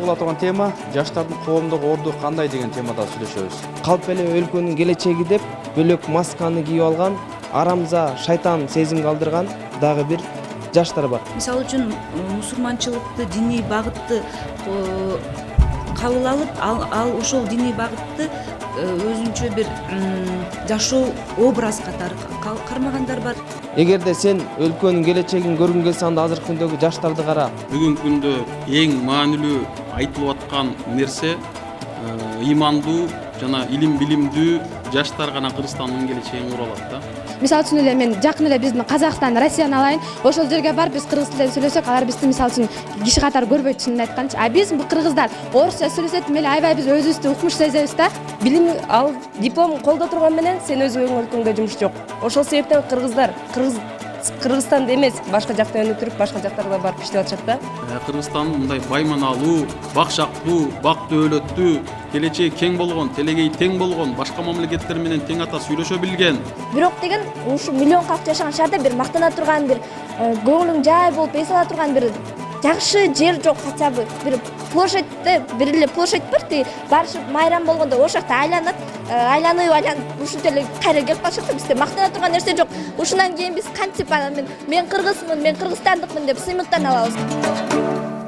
козголо турган тема жаштардын коомдогу орду кандай деген темада сүйлөшөбүз. Калп эле өлкөнүн келечеги деп бөлөк масканы кийип алган, арамза шайтан сезим калтырган дагы бир жаштар бар. Мисалы үчүн мусулманчылыкты, диний багытты кабыл алып, ал ошол диний багытты өзүнчө бир жашоо образ катары кармагандар бар. Эгерде сен өлкөнүн келечегин көргүң келсе, анда азыркы күндөгү жаштарды кара. Бүгүнкү күндө эң маанилүү айтылып аткан нерсе ыймандуу жана илим билимдүү жаштар гана Кыргызстандын келечегин кура алат да. Мисалы үчүн эле мен жакын эле биздин Казакстан, Россияны алайын. Ошол жерге барып биз кыргыз тилинде сүйлөсөк, алар бизди мисалы үчүн киши катары көрбөйт, чынын айтканчы. А биз кыргыздар орусча сүйлөсөт, мели аябай биз өзүбүздү укмуш сезебиз да. Билим ал диплом колдо турган менен сен өзүңө өлкөңдө жумуш жок. Ошол себептен кыргыздар Кыргызстанда эмес, башка жакта өнүктүрүп, башка жактарга барып иштеп атышат да. Кыргызстан мындай байманалуу, бакшактуу, бактуу өлөттүү, келечеги кең болгон, телегеи тең болгон, башка мамлекеттер менен тең ата сүйлөшө билген. Бирок деген ушу миллион калк жашаган шаарда бир мактана турган, бир көңүлүң жай болуп эс ала турган бир жакшы жер жок, хотя бы бир площадьте, бир эле площадь бар, барышып майрам болгондо ошол жакта айланып ушинтип эле кайра келип калышат да. Бизде мактана турган нерсе жок. Ушундан кийин биз кантип мен кыргызмын, мен кыргызстандыкмын деп сыймыктана алабыз.